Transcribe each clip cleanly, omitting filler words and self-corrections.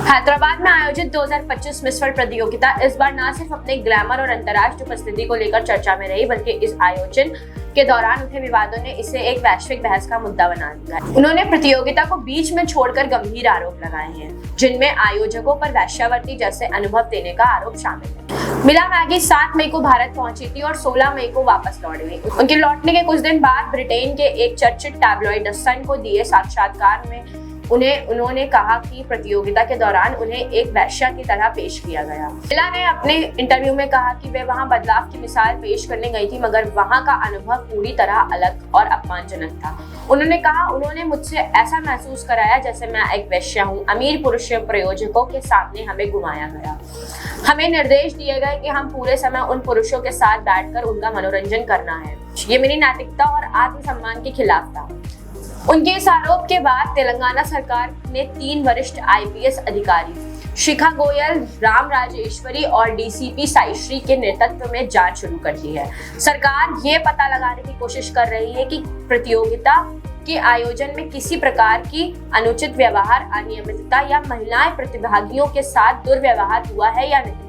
हैदराबाद में आयोजित 2025 miss world प्रतियोगिता इस बार न सिर्फ अपने ग्लैमर और अंतर्राष्ट्रीय उपस्थिति को लेकर चर्चा में रही, बल्कि इस आयोजन के दौरान उठे विवादों ने इसे एक वैश्विक बहस का मुद्दा बना दिया है। उन्होंने प्रतियोगिता को बीच में छोड़कर गंभीर आरोप लगाए हैं, जिनमें आयोजकों पर वेश्यावृत्ति जैसे अनुभव देने का आरोप शामिल है। मिला मैगी 7 मई को भारत पहुंची थी और 16 मई को वापस लौट गई। उनके लौटने के कुछ दिन बाद ब्रिटेन के एक चर्चित टैबलॉइड द सन को दिए साक्षात्कार में उन्होंने कहा कि प्रतियोगिता के दौरान उन्हें एक वेश्या की तरह पेश किया गया। मिला ने अपने इंटरव्यू में कहा कि वे वहां बदलाव की मिसाल पेश करने गई थी, मगर वहां का अनुभव पूरी तरह अलग और अपमानजनक था। उन्होंने कहा, उन्होंने मुझसे ऐसा महसूस कराया जैसे मैं एक वेश्या हूँ। अमीर पुरुष प्रायोजकों के सामने हमें घुमाया गया। हमें निर्देश दिए गए कि हम पूरे समय उन पुरुषों के साथ बैठकर उनका मनोरंजन करना है। ये मेरी नैतिकता और आत्मसम्मान के खिलाफ था। उनके इस आरोप के बाद तेलंगाना सरकार ने 3 वरिष्ठ आईपीएस अधिकारी शिखा गोयल, राम राजेश्वरी और डीसीपी साईश्री के नेतृत्व में जांच शुरू कर दी है। सरकार ये पता लगाने की कोशिश कर रही है कि प्रतियोगिता के आयोजन में किसी प्रकार की अनुचित व्यवहार, अनियमितता या महिलाएं प्रतिभागियों के साथ दुर्व्यवहार हुआ है या नहीं।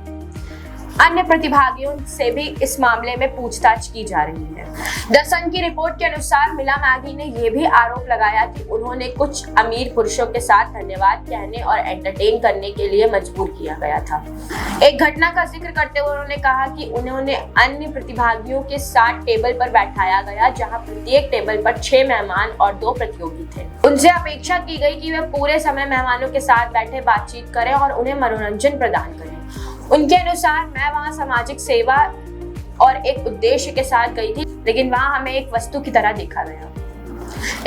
अन्य प्रतिभागियों से भी इस मामले में पूछताछ की जा रही है। द सन की रिपोर्ट के अनुसार मिला मैगी ने यह भी आरोप लगाया कि उन्होंने कुछ अमीर पुरुषों के साथ धन्यवाद कहने और एंटरटेन करने के लिए मजबूर किया गया था। एक घटना का जिक्र करते हुए उन्होंने कहा कि उन्होंने अन्य प्रतिभागियों के साथ टेबल पर बैठाया गया, जहां प्रत्येक टेबल पर 6 मेहमान और 2 प्रतियोगी थे। उनसे अपेक्षा की गई कि वे पूरे समय मेहमानों के साथ बैठे बातचीत करें और उन्हें मनोरंजन प्रदान करें। उनके अनुसार मैं वहां सामाजिक सेवा और एक उद्देश्य के साथ गई थी, लेकिन वहां हमें एक वस्तु की तरह देखा गया।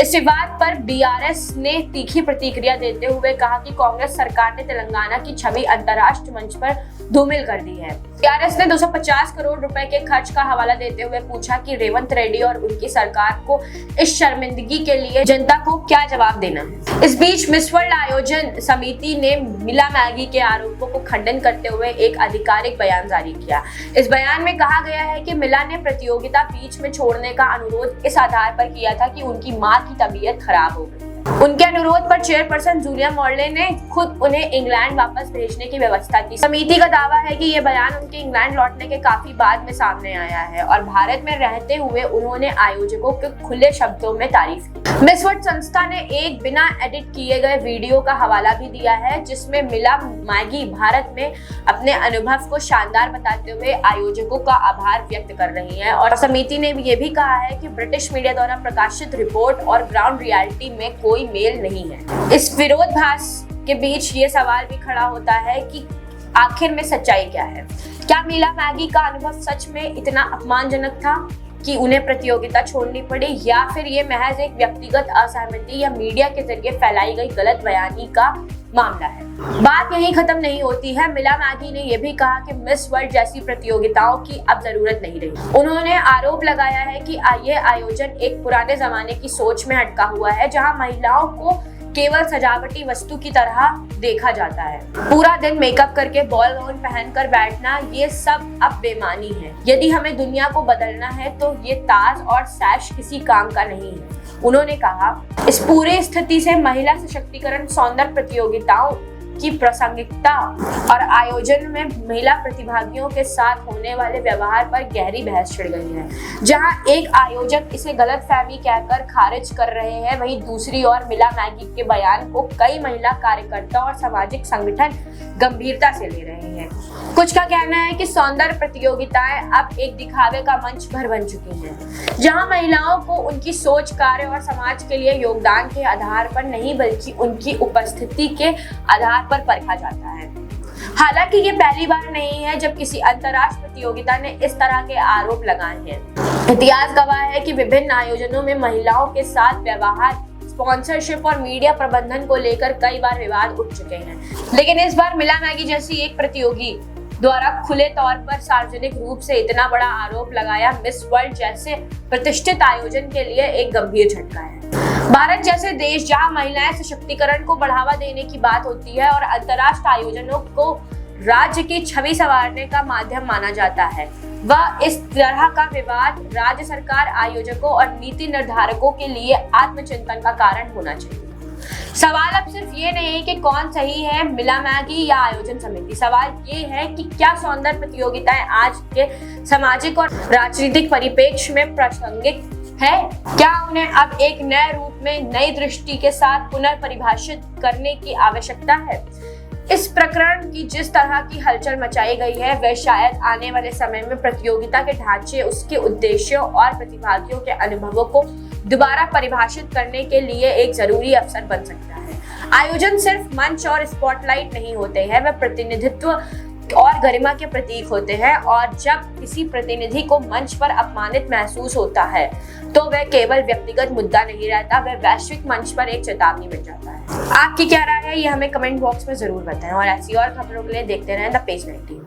इस विवाद पर बीआरएस ने तीखी प्रतिक्रिया देते हुए कहा कि कांग्रेस सरकार ने तेलंगाना की छवि अंतर्राष्ट्रीय मंच पर धूमिल कर दी है। बीआरएस ने 250 करोड़ रुपए के खर्च का हवाला देते हुए पूछा कि रेवंत रेड्डी और उनकी सरकार को इस शर्मिंदगी के लिए जनता को क्या जवाब देना है। इस बीच मिस वर्ल्ड आयोजन समिति ने मिला मैगी के आरोपों को खंडन करते हुए एक आधिकारिक बयान जारी किया। इस बयान में कहा गया है कि मिला ने प्रतियोगिता बीच में छोड़ने का अनुरोध इस आधार पर किया था कि उनकी मां की तबीयत खराब हो गई। उनके अनुरोध पर चेयरपर्सन जूलिया मॉर्ले ने खुद उन्हें इंग्लैंड वापस भेजने की व्यवस्था की। समिति का दावा है कि ये बयान उनके इंग्लैंड लौटने के काफी बाद में सामने आया है और भारत में रहते हुए उन्होंने आयोजकों के खुले शब्दों में तारीफ की। मिस वर्ल्ड संस्था ने एक बिना एडिट किए गए वीडियो का हवाला भी दिया है, जिसमें मिला मैगी भारत में अपने अनुभव को शानदार बताते हुए आयोजकों का आभार व्यक्त कर रही है। और समिति ने ये भी कहा है कि ब्रिटिश मीडिया द्वारा प्रकाशित रिपोर्ट और ग्राउंड रियलिटी में कोई मेल नहीं है। इस विरोधाभास के बीच ये सवाल भी खड़ा होता है कि आखिर में सच्चाई क्या है। क्या मिला मैगी का अनुभव सच में इतना अपमानजनक था कि उन्हें प्रतियोगिता छोड़नी पड़ी, या फिर ये महज एक व्यक्तिगत असहमति या मीडिया के जरिए फैलाई गई गलत बयानी का मामला है। बात यहीं खत्म नहीं होती है। मिला मैगी ने यह भी कहा कि मिस वर्ल्ड जैसी प्रतियोगिताओं की अब जरूरत नहीं रही। उन्होंने आरोप लगाया है कि यह आयोजन एक पुराने जमाने की सोच में अटका हुआ है, जहां महिलाओं को केवल सजावटी वस्तु की तरह देखा जाता है। पूरा दिन मेकअप करके बॉल गाउन पहनकर बैठना, ये सब अब बेमानी है। यदि हमें दुनिया को बदलना है तो ये ताज और सैश किसी काम का नहीं है। उन्होंने कहा, इस पूरी स्थिति से महिला सशक्तिकरण, सौंदर्य प्रतियोगिताओं की प्रासंगिकता और आयोजन में महिला प्रतिभागियों के साथ होने वाले व्यवहार पर गहरी बहस छिड़ गई है। जहां एक आयोजक इसे गलतफहमी कहकर खारिज कर रहे हैं, वहीं दूसरी ओर मिला मैगी के बयान को कई महिला कार्यकर्ता और सामाजिक संगठन गंभीरता से ले रहे हैं। कुछ का कहना है कि सौंदर्य प्रतियोगिताएं अब एक दिखावे का मंच भर बन चुकी हैं, जहां महिलाओं को उनकी सोच, कार्य और समाज के लिए योगदान के आधार पर नहीं, बल्कि उनकी उपस्थिति के आधार पर परखा जाता है। हालांकि ये पहली बार नहीं है जब किसी अंतर्राष्ट्रीय प्रतियोगिता ने इस तरह के आरोप लगाए हैं। इतिहास गवाह है कि विभिन्न आयोजनों में महिलाओं के साथ व्यवहार, स्पॉन्सरशिप और मीडिया प्रबंधन को लेकर कई बार विवाद उठ चुके हैं, लेकिन इस बार मिला मैगी जैसी एक प्रतियोगी द्वारा खुले तौर पर सार्वजनिक रूप से इतना बड़ा आरोप लगाया मिस वर्ल्ड जैसे प्रतिष्ठित आयोजन के लिए एक गंभीर झटका है। भारत जैसे देश, जहां महिलाएं सशक्तिकरण को बढ़ावा देने की बात होती है और अंतर्राष्ट्रीय आयोजनों को राज्य की छवि संवारने का माध्यम माना जाता है, वह इस तरह का विवाद राज्य सरकार, आयोजकों और नीति निर्धारकों के लिए आत्मचिंतन का कारण होना चाहिए। सवाल अब सिर्फ ये नहीं कि कौन सही है, मिला मैगी या आयोजन समिति। सवाल ये है कि क्या सौंदर्य प्रतियोगिताएं आज के सामाजिक और राजनीतिक परिप्रेक्ष्य में प्रासंगिक है? क्या उन्हें अब एक नए रूप में नई दृष्टि के साथ पुनर्परिभाषित करने की आवश्यकता है? इस प्रकरण की जिस तरह की हलचल मचाई गई है वह शायद आने वाले समय में प्रतियोगिता के ढांचे, उसके उद्देश्यों और प्रतिभागियों के अनुभवों को दोबारा परिभाषित करने के लिए एक जरूरी अवसर बन सकता है। आयोजन सिर्फ मंच और स्पॉटलाइट नहीं होते हैं, वे प्रतिनिधित्व और गरिमा के प्रतीक होते हैं, और जब किसी प्रतिनिधि को मंच पर अपमानित महसूस होता है तो वह केवल व्यक्तिगत मुद्दा नहीं रहता, वह वैश्विक मंच पर एक चेतावनी बन जाता है। आपकी क्या राय है ये हमें कमेंट बॉक्स में जरूर बताएं, और ऐसी और खबरों के लिए देखते रहें द पेज 19।